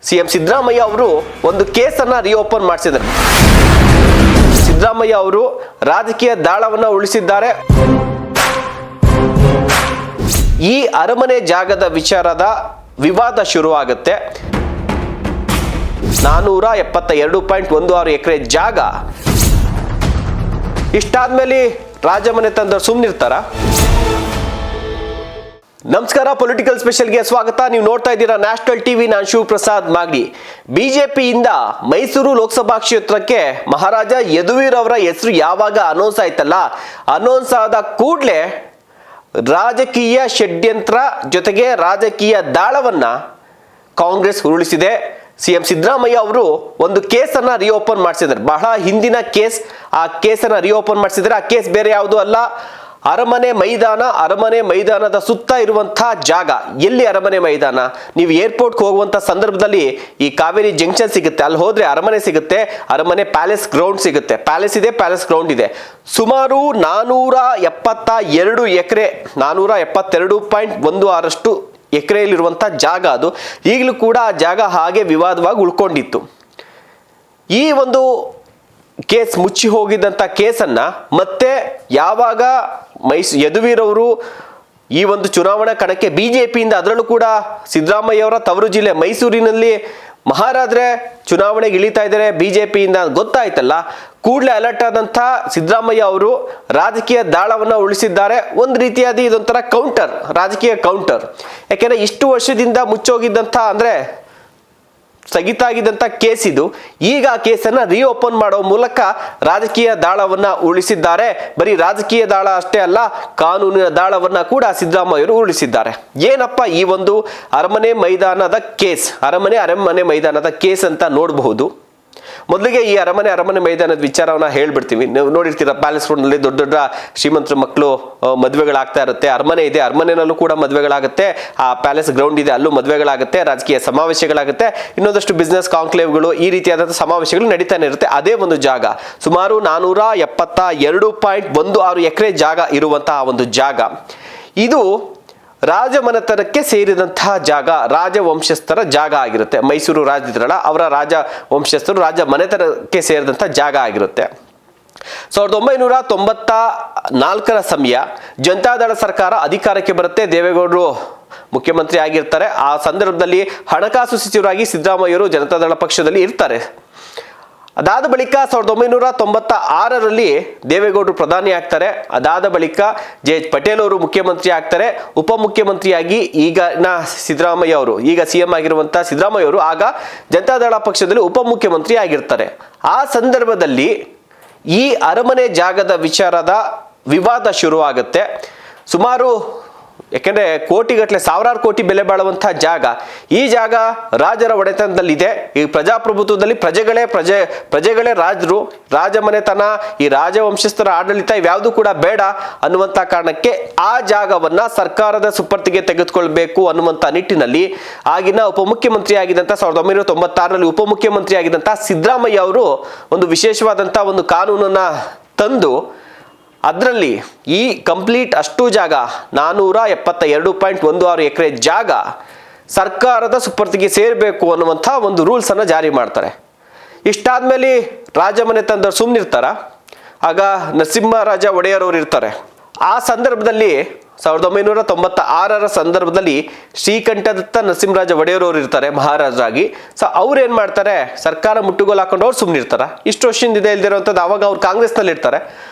CM Siddaramaiah ಅವರು ಒಂದು ಕೇಸನ್ನು ರಿಓಪನ್ ಮಾಡಿಸಿದ್ದಾರೆ. ಸಿದ್ದರಾಮಯ್ಯ ಅವರು ರಾಜಕೀಯ ದಾಳವನ್ನು ಉಳಿಸಿದ್ದಾರೆ. ಈ ಅರಮನೆ ಜಾಗದ ವಿಚಾರದ ವಿವಾದ ಶುರುವಾಗುತ್ತೆ. 472.16 ಎಕರೆ ಜಾಗ ಇಷ್ಟಾದ್ಮೇಲೆ ರಾಜಮನೆ ತಂದವರು ಸುಮ್ಮನಿರ್ತಾರ? ನಮಸ್ಕಾರ, ಪೊಲಿಟಿಕಲ್ ಸ್ಪೆಷಲ್ಗೆ ಸ್ವಾಗತ. ನೀವು ನೋಡ್ತಾ ಇದ್ದೀರಾ ನ್ಯಾಷನಲ್ ಟಿವಿ. ನಾನು ಶಿವಪ್ರಸಾದ್ ಮಾಗಡಿ. ಬಿಜೆಪಿಯಿಂದ ಮೈಸೂರು ಲೋಕಸಭಾ ಕ್ಷೇತ್ರಕ್ಕೆ ಮಹಾರಾಜ ಯದುವೀರ್ ಅವರ ಹೆಸರು ಯಾವಾಗ ಅನೌನ್ಸ್ ಆಯ್ತಲ್ಲ, ಅನೌನ್ಸ್ ಆದ ಕೂಡಲೇ ರಾಜಕೀಯ ಷಡ್ಯಂತ್ರ ಜೊತೆಗೆ ರಾಜಕೀಯ ದಾಳವನ್ನ ಕಾಂಗ್ರೆಸ್ ಉರುಳಿಸಿದೆ. ಸಿಎಂ ಸಿದ್ದರಾಮಯ್ಯ ಅವರು ಒಂದು ಕೇಸನ್ನು ರಿಓಪನ್ ಮಾಡಿಸಿದ್ದಾರೆ. ಬಹಳ ಹಿಂದಿನ ಕೇಸ್. ಆ ಕೇಸನ್ನು ರಿಓಪನ್ ಮಾಡಿಸಿದ್ದಾರೆ. ಆ ಕೇಸ್ ಬೇರೆ ಯಾವುದೂ ಅಲ್ಲ, ಅರಮನೆ ಮೈದಾನ. ಅರಮನೆ ಮೈದಾನದ ಸುತ್ತ ಇರುವಂತಹ ಜಾಗ. ಎಲ್ಲಿ ಅರಮನೆ ಮೈದಾನ? ನೀವು ಏರ್ಪೋರ್ಟ್ಗೆ ಹೋಗುವಂಥ ಸಂದರ್ಭದಲ್ಲಿ ಈ ಕಾವೇರಿ ಜಂಕ್ಷನ್ ಸಿಗುತ್ತೆ, ಅಲ್ಲಿ ಹೋದ್ರೆ ಅರಮನೆ ಸಿಗುತ್ತೆ. ಅರಮನೆ ಪ್ಯಾಲೇಸ್ ಗ್ರೌಂಡ್ ಸಿಗುತ್ತೆ. ಪ್ಯಾಲೇಸ್ ಇದೆ, ಪ್ಯಾಲೇಸ್ ಗ್ರೌಂಡ್ ಇದೆ. ಸುಮಾರು 472 ಎಕರೆ, 472.16 ಎಕರೆಯಲ್ಲಿರುವಂಥ ಜಾಗ ಅದು. ಈಗಲೂ ಕೂಡ ಆ ಜಾಗ ಹಾಗೆ ವಿವಾದವಾಗಿ ಉಳ್ಕೊಂಡಿತ್ತು. ಈ ಒಂದು ಕೇಸ್ ಮುಚ್ಚಿ ಹೋಗಿದ್ದಂಥ ಕೇಸನ್ನು ಮತ್ತೆ ಯಾವಾಗ ಯದುವೀರ್ ಅವರು ಈ ಒಂದು ಚುನಾವಣಾ ಕಣಕ್ಕೆ ಬಿಜೆಪಿಯಿಂದ, ಅದರಲ್ಲೂ ಕೂಡ ಸಿದ್ದರಾಮಯ್ಯ ಅವರ ತವರು ಜಿಲ್ಲೆ ಮೈಸೂರಿನಲ್ಲಿ ಮಹಾರಾಜರೇ ಚುನಾವಣೆಗೆ ಇಳಿತಾ ಇದ್ದಾರೆ ಬಿಜೆಪಿಯಿಂದ ಗೊತ್ತಾಯ್ತಲ್ಲ, ಕೂಡಲೇ ಅಲರ್ಟ್ ಆದಂಥ ಸಿದ್ದರಾಮಯ್ಯ ಅವರು ರಾಜಕೀಯ ದಾಳವನ್ನು ಉಳಿಸಿದ್ದಾರೆ. ಒಂದು ರೀತಿಯಾದ ಇದೊಂಥರ ಕೌಂಟರ್, ರಾಜಕೀಯ ಕೌಂಟರ್. ಯಾಕೆಂದರೆ ಇಷ್ಟು ವರ್ಷದಿಂದ ಮುಚ್ಚೋಗಿದ್ದಂಥ, ಅಂದರೆ ಸ್ಥಗಿತ ಆಗಿದ್ದಂಥ ಕೇಸ್ ಇದು. ಈಗ ಆ ಕೇಸನ್ನು ರಿಓಪನ್ ಮಾಡೋ ಮೂಲಕ ರಾಜಕೀಯ ದಾಳವನ್ನು ಉಳಿಸಿದ್ದಾರೆ. ಬರೀ ರಾಜಕೀಯ ದಾಳ ಅಷ್ಟೇ ಅಲ್ಲ, ಕಾನೂನಿನ ದಾಳವನ್ನು ಕೂಡ ಸಿದ್ದರಾಮಯ್ಯರು ಉಳಿಸಿದ್ದಾರೆ. ಏನಪ್ಪ ಈ ಒಂದು ಅರಮನೆ ಮೈದಾನದ ಕೇಸ್, ಅರಮನೆ ಮೈದಾನದ ಕೇಸ್ ಅಂತ ನೋಡಬಹುದು. ಮೊದಲಿಗೆ ಈ ಅರಮನೆ ಮೈದಾನದ ವಿಚಾರವನ್ನ ಹೇಳ್ಬಿಡ್ತೀವಿ. ನೀವು ನೋಡಿರ್ತೀರ, ಪ್ಯಾಲೇಸ್ ರೋಡ್ನಲ್ಲಿ ದೊಡ್ಡ ದೊಡ್ಡ ಶ್ರೀಮಂತರ ಮಕ್ಕಳು ಮದುವೆಗಳಾಗ್ತಾ ಇರುತ್ತೆ. ಅರಮನೆ ಇದೆ, ಅರಮನೆಯಲ್ಲೂ ಕೂಡ ಮದುವೆಗಳಾಗುತ್ತೆ. ಆ ಪ್ಯಾಲೇಸ್ ಗ್ರೌಂಡ್ ಇದೆ, ಅಲ್ಲೂ ಮದುವೆಗಳಾಗುತ್ತೆ, ರಾಜಕೀಯ ಸಮಾವೇಶಗಳಾಗುತ್ತೆ, ಇನ್ನೊಂದಷ್ಟು ಬಿಸ್ನೆಸ್ ಕಾಂಕ್ಲೇವ್ಗಳು, ಈ ರೀತಿಯಾದಂಥ ಸಮಾವೇಶಗಳು ನಡೀತಾನೆ ಇರುತ್ತೆ. ಅದೇ ಒಂದು ಜಾಗ, ಸುಮಾರು 472.16 ಎಕರೆ ಜಾಗ ಇರುವಂತಹ ಒಂದು ಜಾಗ ಇದು. ರಾಜಮನೆತನಕ್ಕೆ ಸೇರಿದಂತಹ ಜಾಗ, ರಾಜವಂಶಸ್ಥರ ಜಾಗ ಆಗಿರುತ್ತೆ. ಮೈಸೂರು ರಾಜದ್ರಲ್ಲ, ಅವರ ರಾಜವಂಶಸ್ಥರು ರಾಜ ಮನೆತನಕ್ಕೆ ಸೇರಿದಂಥ ಜಾಗ ಆಗಿರುತ್ತೆ. 1994 ಸಮಯ ಜನತಾದಳ ಸರ್ಕಾರ ಅಧಿಕಾರಕ್ಕೆ ಬರುತ್ತೆ. ದೇವೇಗೌಡರು ಮುಖ್ಯಮಂತ್ರಿ ಆಗಿರ್ತಾರೆ. ಆ ಸಂದರ್ಭದಲ್ಲಿ ಹಣಕಾಸು ಸಚಿವರಾಗಿ ಸಿದ್ದರಾಮಯ್ಯರು ಜನತಾದಳ ಪಕ್ಷದಲ್ಲಿ ಇರ್ತಾರೆ. ಅದಾದ ಬಳಿಕ 1996ರಲ್ಲಿ ದೇವೇಗೌಡರು ಪ್ರಧಾನಿ ಆಗ್ತಾರೆ. ಅದಾದ ಬಳಿಕ JH ಪಟೇಲ್ ಅವರು ಮುಖ್ಯಮಂತ್ರಿ ಆಗ್ತಾರೆ. ಉಪಮುಖ್ಯಮಂತ್ರಿಯಾಗಿ ಈಗಿನ ಸಿದ್ದರಾಮಯ್ಯ ಅವರು, ಈಗ CM ಆಗಿರುವಂಥ ಸಿದ್ದರಾಮಯ್ಯ ಅವರು ಆಗ ಜನತಾದಳ ಪಕ್ಷದಲ್ಲಿ ಉಪಮುಖ್ಯಮಂತ್ರಿ ಆಗಿರ್ತಾರೆ. ಆ ಸಂದರ್ಭದಲ್ಲಿ ಈ ಅರಮನೆ ಜಾಗದ ವಿಚಾರದ ವಿವಾದ ಶುರುವಾಗುತ್ತೆ. ಸುಮಾರು, ಯಾಕೆಂದರೆ ಕೋಟಿಗಟ್ಟಲೆ, ಸಾವಿರಾರು ಕೋಟಿ ಬೆಲೆ ಬಾಳುವಂತಹ ಜಾಗ. ಈ ಜಾಗ ರಾಜರ ಒಡೆತನದಲ್ಲಿದೆ. ಈ ಪ್ರಜಾಪ್ರಭುತ್ವದಲ್ಲಿ ಪ್ರಜೆಗಳೇ ರಾಜರು, ರಾಜಮನೆತನ, ಈ ರಾಜವಂಶಸ್ಥರ ಆಡಳಿತ ಇವ್ಯಾವುದು ಕೂಡ ಬೇಡ ಅನ್ನುವಂಥ ಕಾರಣಕ್ಕೆ ಆ ಜಾಗವನ್ನ ಸರ್ಕಾರದ ಸುಪರ್ದಿಗೆ ತೆಗೆದುಕೊಳ್ಬೇಕು ಅನ್ನುವಂಥ ನಿಟ್ಟಿನಲ್ಲಿ ಆಗಿನ ಉಪಮುಖ್ಯಮಂತ್ರಿ ಆಗಿದ್ದಂಥ 1996ರಲ್ಲಿ ಉಪಮುಖ್ಯಮಂತ್ರಿ ಆಗಿದ್ದಂಥ ಸಿದ್ದರಾಮಯ್ಯ ಅವರು ಒಂದು ವಿಶೇಷವಾದಂಥ ಒಂದು ಕಾನೂನನ್ನ ತಂದು ಅದರಲ್ಲಿ ಈ ಕಂಪ್ಲೀಟ್ ಅಷ್ಟು ಜಾಗ 472.16 ಎಕರೆ ಜಾಗ ಸರ್ಕಾರದ ಸುಪರ್ದಿಗೆ ಸೇರಬೇಕು ಅನ್ನುವಂಥ ಒಂದು ರೂಲ್ಸನ್ನು ಜಾರಿ ಮಾಡ್ತಾರೆ. ಇಷ್ಟಾದ್ಮೇಲೆ ರಾಜಮನೆ ತಂದವರು ಸುಮ್ಮನಿರ್ತಾರ? ಆಗ ನರಸಿಂಹರಾಜ ಒಡೆಯರ್ ಅವರು ಇರ್ತಾರೆ. ಆ ಸಂದರ್ಭದಲ್ಲಿ 1996ರ ಸಂದರ್ಭದಲ್ಲಿ ಶ್ರೀಕಂಠದತ್ತ ನರಸಿಂಹರಾಜ ಒಡೆಯರ್ ಅವರು ಇರ್ತಾರೆ ಮಹಾರಾಜರಾಗಿ. ಸೊ ಅವ್ರು ಏನು ಮಾಡ್ತಾರೆ, ಸರ್ಕಾರ ಮುಟ್ಟುಗೋಲು ಹಾಕೊಂಡು ಅವ್ರು ಸುಮ್ಮನಿರ್ತಾರೆ. ಇಷ್ಟು ವರ್ಷದಿಂದ ಇದೆ ಇಲ್ದಿರೋಂಥದ್ದು. ಅವಾಗ ಅವ್ರು ಕಾಂಗ್ರೆಸ್ನಲ್ಲಿ ಇರ್ತಾರೆ,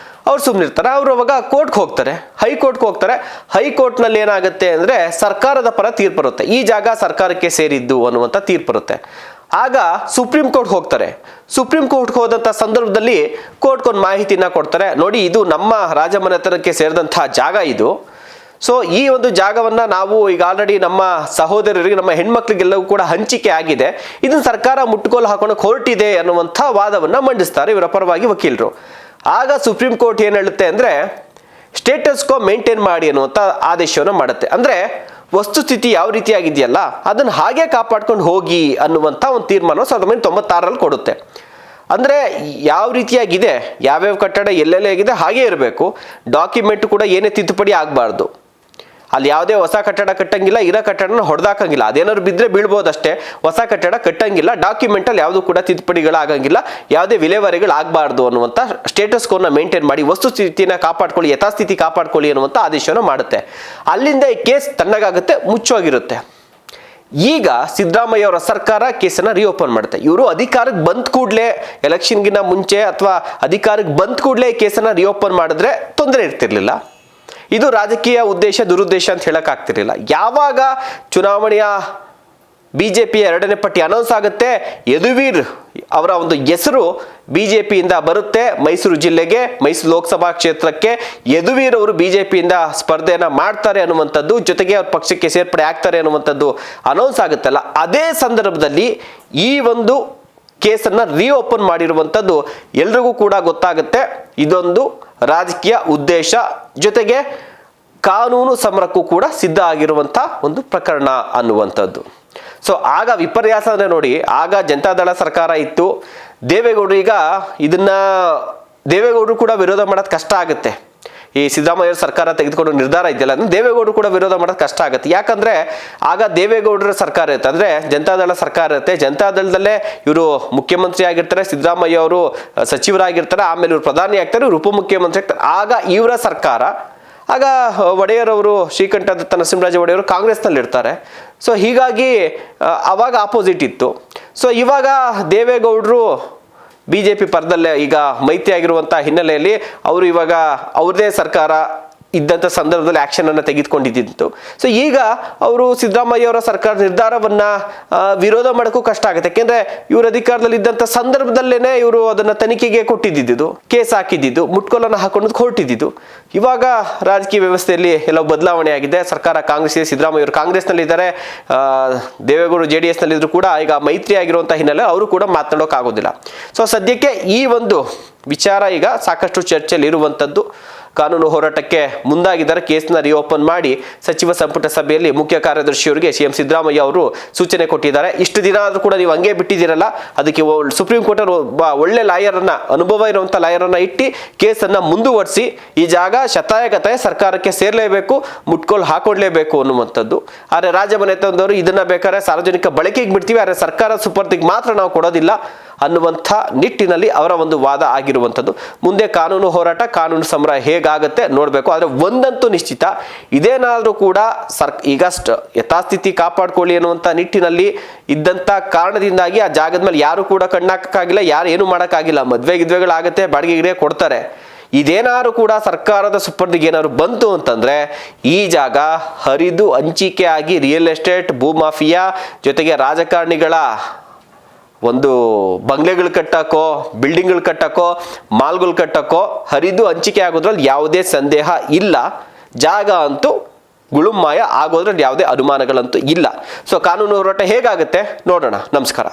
ಅವ್ರು ಸುಮ್ಮನಿರ್ತಾರೆ. ಅವರು ಅವಾಗ ಕೋರ್ಟ್ಗೆ ಹೋಗ್ತಾರೆ, ಹೈಕೋರ್ಟ್ಗೆ ಹೋಗ್ತಾರೆ. ಹೈಕೋರ್ಟ್ನಲ್ಲಿ ಏನಾಗುತ್ತೆ ಅಂದರೆ ಸರ್ಕಾರದ ಪರ ತೀರ್ಪು ಬರುತ್ತೆ. ಈ ಜಾಗ ಸರ್ಕಾರಕ್ಕೆ ಸೇರಿದ್ದು ಅನ್ನುವಂಥ ತೀರ್ಪು ಬರುತ್ತೆ. ಆಗ ಸುಪ್ರೀಂ ಕೋರ್ಟ್ ಹೋಗ್ತಾರೆ. ಸುಪ್ರೀಂ ಕೋರ್ಟ್ಗೆ ಹೋದಂಥ ಸಂದರ್ಭದಲ್ಲಿ ಕೋರ್ಟ್ಗೊಂದು ಮಾಹಿತಿನ ಕೊಡ್ತಾರೆ. ನೋಡಿ, ಇದು ನಮ್ಮ ರಾಜಮನೆತನಕ್ಕೆ ಸೇರಿದಂತಹ ಜಾಗ ಇದು. ಸೊ ಈ ಒಂದು ಜಾಗವನ್ನು ನಾವು ಈಗ ಆಲ್ರೆಡಿ ನಮ್ಮ ಸಹೋದರರಿಗೆ, ನಮ್ಮ ಹೆಣ್ಮಕ್ಳಿಗೆಲ್ಲವೂ ಕೂಡ ಹಂಚಿಕೆ ಆಗಿದೆ. ಇದನ್ನು ಸರ್ಕಾರ ಮುಟ್ಟುಗೋಲು ಹಾಕೊಂಡು ಹೊರಟಿದೆ ಅನ್ನುವಂಥ ವಾದವನ್ನು ಮಂಡಿಸ್ತಾರೆ ಇವರ ಪರವಾಗಿ ವಕೀಲರು. ಆಗ ಸುಪ್ರೀಂ ಕೋರ್ಟ್ ಏನು ಹೇಳುತ್ತೆ ಅಂದರೆ, ಸ್ಟೇಟಸ್ ಕೋ ಮೇಂಟೈನ್ ಮಾಡಿ ಅನ್ನುವಂಥ ಆದೇಶವನ್ನು ಮಾಡುತ್ತೆ. ಅಂದರೆ ವಸ್ತುಸ್ಥಿತಿ ಯಾವ ರೀತಿಯಾಗಿದೆಯಲ್ಲ ಅದನ್ನು ಹಾಗೆ ಕಾಪಾಡ್ಕೊಂಡು ಹೋಗಿ ಅನ್ನುವಂಥ ಒಂದು ತೀರ್ಮಾನ 1996ರಲ್ಲಿ ಕೊಡುತ್ತೆ. ಅಂದರೆ ಯಾವ ರೀತಿಯಾಗಿದೆ, ಯಾವ್ಯಾವ ಕಟ್ಟಡ ಎಲ್ಲೆಲ್ಲ ಆಗಿದೆ ಹಾಗೇ ಇರಬೇಕು. ಡಾಕ್ಯುಮೆಂಟ್ ಕೂಡ ಏನೇ ತಿದ್ದುಪಡಿ ಆಗಬಾರ್ದು. ಅಲ್ಲಿ ಯಾವುದೇ ಹೊಸ ಕಟ್ಟಡ ಕಟ್ಟಂಗಿಲ್ಲ, ಇರೋ ಕಟ್ಟಡನ ಹೊಡೆದಾಕಂಗಿಲ್ಲ. ಅದೇನಾದ್ರು ಬಿದ್ದರೆ ಬೀಳ್ಬೋದಷ್ಟೇ, ಹೊಸ ಕಟ್ಟಡ ಕಟ್ಟಂಗಿಲ್ಲ. ಡಾಕ್ಯುಮೆಂಟಲ್ಲಿ ಯಾವುದು ಕೂಡ ತಿದ್ದುಪಡಿಗಳಾಗಂಗಿಲ್ಲ, ಯಾವುದೇ ವಿಲೇವಾರಿಗಳಾಗಬಾರ್ದು ಅನ್ನುವಂಥ ಸ್ಟೇಟಸ್ ಕೋನ ಮೇಂಟೈನ್ ಮಾಡಿ ವಸ್ತುಸ್ಥಿತಿನ ಕಾಪಾಡ್ಕೊಳ್ಳಿ, ಯಥಾಸ್ಥಿತಿ ಕಾಪಾಡ್ಕೊಳ್ಳಿ ಅನ್ನುವಂಥ ಆದೇಶವನ್ನು ಮಾಡುತ್ತೆ. ಅಲ್ಲಿಂದ ಈ ಕೇಸ್ ತಣ್ಣಗಾಗುತ್ತೆ, ಮುಚ್ಚೋಗಿರುತ್ತೆ. ಈಗ ಸಿದ್ದರಾಮಯ್ಯ ಅವರ ಸರ್ಕಾರ ಕೇಸನ್ನು ರಿಓಪನ್ ಮಾಡುತ್ತೆ. ಇವರು ಅಧಿಕಾರಕ್ಕೆ ಬಂದ ಕೂಡಲೇ, ಎಲೆಕ್ಷನ್ಗಿನ ಮುಂಚೆ ಅಥವಾ ಅಧಿಕಾರಕ್ಕೆ ಬಂದ ಕೂಡಲೇ ಕೇಸನ್ನು ರಿಓಪನ್ ಮಾಡಿದ್ರೆ ತೊಂದರೆ ಇರ್ತಿರ್ಲಿಲ್ಲ. ಇದು ರಾಜಕೀಯ ಉದ್ದೇಶ ದುರುದ್ದೇಶ ಅಂತ ಹೇಳಕ್ಕಾಗ್ತಿರ್ಲಿಲ್ಲ. ಯಾವಾಗ ಚುನಾವಣೆಯ BJP 2ನೇ ಪಟ್ಟಿ ಅನೌನ್ಸ್ ಆಗುತ್ತೆ, ಯದುವೀರ್ ಅವರ ಒಂದು ಹೆಸರು BJPಯಿಂದ ಬರುತ್ತೆ ಮೈಸೂರು ಜಿಲ್ಲೆಗೆ, ಮೈಸೂರು ಲೋಕಸಭಾ ಕ್ಷೇತ್ರಕ್ಕೆ ಯದುವೀರ್ ಅವರು BJPಯಿಂದ ಸ್ಪರ್ಧೆಯನ್ನು ಮಾಡ್ತಾರೆ ಅನ್ನುವಂಥದ್ದು, ಜೊತೆಗೆ ಅವ್ರ ಪಕ್ಷಕ್ಕೆ ಸೇರ್ಪಡೆ ಆಗ್ತಾರೆ ಅನ್ನುವಂಥದ್ದು ಅನೌನ್ಸ್ ಆಗುತ್ತಲ್ಲ, ಅದೇ ಸಂದರ್ಭದಲ್ಲಿ ಈ ಒಂದು ಕೇಸನ್ನು ರಿಓಪನ್ ಮಾಡಿರುವಂಥದ್ದು ಎಲ್ರಿಗೂ ಕೂಡ ಗೊತ್ತಾಗುತ್ತೆ. ಇದೊಂದು ರಾಜಕೀಯ ಉದ್ದೇಶ, ಜೊತೆಗೆ ಕಾನೂನು ಸಮರಕ್ಕೂ ಕೂಡ ಸಿದ್ಧ ಆಗಿರುವಂಥ ಒಂದು ಪ್ರಕರಣ ಅನ್ನುವಂಥದ್ದು. ಸೊ ಆಗ ವಿಪರ್ಯಾಸ ಅಂದರೆ ನೋಡಿ, ಆಗ ಜನತಾದಳ ಸರ್ಕಾರ ಇತ್ತು. ದೇವೇಗೌಡರು ಈಗ ದೇವೇಗೌಡರು ಕೂಡ ವಿರೋಧ ಮಾಡೋದು ಕಷ್ಟ ಆಗುತ್ತೆ. ಈ ಸಿದ್ದರಾಮಯ್ಯ ಸರ್ಕಾರ ತೆಗೆದುಕೊಂಡು ನಿರ್ಧಾರ ಇದೆಯಲ್ಲ, ದೇವೇಗೌಡರು ಕೂಡ ವಿರೋಧ ಮಾಡೋದು ಕಷ್ಟ ಆಗುತ್ತೆ. ಯಾಕಂದರೆ ಆಗ ದೇವೇಗೌಡರ ಸರ್ಕಾರ ಇರುತ್ತೆ, ಅಂದರೆ ಜನತಾದಳ ಸರ್ಕಾರ ಇರುತ್ತೆ. ಜನತಾದಳದಲ್ಲೇ ಇವರು ಮುಖ್ಯಮಂತ್ರಿ ಆಗಿರ್ತಾರೆ, ಸಿದ್ದರಾಮಯ್ಯ ಅವರು ಸಚಿವರಾಗಿರ್ತಾರೆ, ಆಮೇಲೆ ಇವರು ಪ್ರಧಾನಿ ಆಗ್ತಾರೆ, ಇವರು ಉಪಮುಖ್ಯಮಂತ್ರಿ ಆಗ್ತಾರೆ. ಆಗ ಇವರ ಸರ್ಕಾರ, ಆಗ ಒಡೆಯರವರು, ಶ್ರೀಕಂಠದತ್ತ ನರಸಿಂಹರಾಜ ಒಡೆಯವರು ಕಾಂಗ್ರೆಸ್ನಲ್ಲಿ ಇರ್ತಾರೆ. ಸೊ ಹೀಗಾಗಿ ಅವಾಗ ಆಪೋಸಿಟ್ ಇತ್ತು. ಸೊ ಇವಾಗ ದೇವೇಗೌಡರು BJP ಪರದಲ್ಲೇ ಈಗ ಮೈತ್ರಿ ಆಗಿರುವಂಥ ಹಿನ್ನೆಲೆಯಲ್ಲಿ ಅವರು ಇವಾಗ ಅವ್ರದೇ ಸರ್ಕಾರ ಇದ್ದಂಥ ಸಂದರ್ಭದಲ್ಲಿ ಆ್ಯಕ್ಷನನ್ನು ತೆಗೆದುಕೊಂಡಿದ್ದು. ಸೊ ಈಗ ಅವರು ಸಿದ್ದರಾಮಯ್ಯ ಅವರ ಸರ್ಕಾರ ನಿರ್ಧಾರವನ್ನು ವಿರೋಧ ಮಾಡೋಕ್ಕೂ ಕಷ್ಟ ಆಗುತ್ತೆ. ಯಾಕೆಂದರೆ ಇವರು ಅಧಿಕಾರದಲ್ಲಿ ಇದ್ದಂಥ ಸಂದರ್ಭದಲ್ಲೇ ಇವರು ಅದನ್ನು ತನಿಖೆಗೆ ಕೊಟ್ಟಿದ್ದು, ಕೇಸ್ ಹಾಕಿದ್ದು, ಮುಟ್ಕೊಲನ್ನು ಹಾಕೊಂಡು ಹೊರಟಿದ್ದು. ಇವಾಗ ರಾಜಕೀಯ ವ್ಯವಸ್ಥೆಯಲ್ಲಿ ಎಲ್ಲ ಬದಲಾವಣೆ ಆಗಿದೆ. ಸರ್ಕಾರ ಕಾಂಗ್ರೆಸ್ ಇದೆ, ಸಿದ್ದರಾಮಯ್ಯ ಅವರು ಕಾಂಗ್ರೆಸ್ನಲ್ಲಿದ್ದಾರೆ, ದೇವೇಗೌಡರು JDSನಲ್ಲಿದ್ದರೂ ಕೂಡ ಈಗ ಮೈತ್ರಿ ಆಗಿರುವಂಥ ಹಿನ್ನೆಲೆ ಅವರು ಕೂಡ ಮಾತನಾಡೋಕ್ಕಾಗೋದಿಲ್ಲ. ಸೊ ಸದ್ಯಕ್ಕೆ ಈ ಒಂದು ವಿಚಾರ ಈಗ ಸಾಕಷ್ಟು ಚರ್ಚೆಯಲ್ಲಿ ಇರುವಂಥದ್ದು. ಕಾನೂನು ಹೋರಾಟಕ್ಕೆ ಮುಂದಾಗಿದ್ದಾರೆ. ಕೇಸ್ನ ರಿಓಪನ್ ಮಾಡಿ ಸಚಿವ ಸಂಪುಟ ಸಭೆಯಲ್ಲಿ ಮುಖ್ಯ ಕಾರ್ಯದರ್ಶಿಯವರಿಗೆ CM ಸಿದ್ದರಾಮಯ್ಯ ಅವರು ಸೂಚನೆ ಕೊಟ್ಟಿದ್ದಾರೆ. ಇಷ್ಟು ದಿನ ಆದರೂ ಕೂಡ ನೀವು ಹಂಗೆ ಬಿಟ್ಟಿದ್ದೀರಲ್ಲ, ಅದಕ್ಕೆ ಸುಪ್ರೀಂ ಕೋರ್ಟ್ ಒಬ್ಬ ಒಳ್ಳೆ ಲಾಯರನ್ನು, ಅನುಭವ ಇರುವಂಥ ಲಾಯರನ್ನು ಇಟ್ಟು ಕೇಸನ್ನು ಮುಂದುವರಿಸಿ ಈ ಜಾಗ ಶತಾಯಗತಾಯ ಸರ್ಕಾರಕ್ಕೆ ಸೇರಲೇಬೇಕು, ಮುಟ್ಕೋಲು ಹಾಕೊಡ್ಲೇಬೇಕು ಅನ್ನುವಂಥದ್ದು. ಆದರೆ ರಾಜಮನೆ ತಂದವರು ಇದನ್ನು ಬೇಕಾದ್ರೆ ಸಾರ್ವಜನಿಕ ಬಳಕೆಗೆ ಬಿಡ್ತೀವಿ, ಆದರೆ ಸರ್ಕಾರ ಸುಪರ್ದಿಗೆ ಮಾತ್ರ ನಾವು ಕೊಡೋದಿಲ್ಲ ಅನ್ನುವಂಥ ನಿಟ್ಟಿನಲ್ಲಿ ಅವರ ಒಂದು ವಾದ ಆಗಿರುವಂಥದ್ದು. ಮುಂದೆ ಕಾನೂನು ಹೋರಾಟ, ಕಾನೂನು ಸಮರ ಹೇಗಾಗುತ್ತೆ ನೋಡಬೇಕು. ಆದರೆ ಒಂದಂತೂ ನಿಶ್ಚಿತ, ಇದೇನಾದರೂ ಕೂಡ ಈಗ ಯಥಾಸ್ಥಿತಿ ಕಾಪಾಡ್ಕೊಳ್ಳಿ ಅನ್ನುವಂಥ ನಿಟ್ಟಿನಲ್ಲಿ ಇದ್ದಂಥ ಕಾರಣದಿಂದಾಗಿ ಆ ಜಾಗದ ಮೇಲೆ ಯಾರು ಕೂಡ ಕಣ್ಣಾಕಕ್ಕಾಗಿಲ್ಲ, ಯಾರು ಏನು ಮಾಡೋಕ್ಕಾಗಿಲ್ಲ. ಮದುವೆಗಳಾಗುತ್ತೆ, ಬಾಡಿಗೆಗೆ ಕೊಡ್ತಾರೆ. ಇದೇನಾದ್ರು ಕೂಡ ಸರ್ಕಾರದ ಸುಪರ್ದಿಗೆ ಏನಾದ್ರು ಬಂತು ಅಂತಂದರೆ ಈ ಜಾಗ ಹರಿದು ಹಂಚಿಕೆ ಆಗಿ ರಿಯಲ್ ಎಸ್ಟೇಟ್, ಭೂಮಾಫಿಯಾ, ಜೊತೆಗೆ ರಾಜಕಾರಣಿಗಳ ಒಂದು ಬಂಗ್ಲೆಗಳು ಕಟ್ಟಕ್ಕೋ, ಬಿಲ್ಡಿಂಗ್ಗಳು ಕಟ್ಟಕ್ಕೋ, ಮಾಲ್ಗಳು ಕಟ್ಟಕ್ಕೋ ಹರಿದು ಹಂಚಿಕೆ ಆಗೋದ್ರಲ್ಲಿ ಯಾವುದೇ ಸಂದೇಹ ಇಲ್ಲ. ಜಾಗ ಅಂತೂ ಗುಳುಮಾಯ ಆಗೋದ್ರಲ್ಲಿ ಯಾವುದೇ ಅನುಮಾನಗಳಂತೂ ಇಲ್ಲ. ಸೊ ಕಾನೂನು ಹೋರಾಟ ಹೇಗಾಗುತ್ತೆ ನೋಡೋಣ. ನಮಸ್ಕಾರ.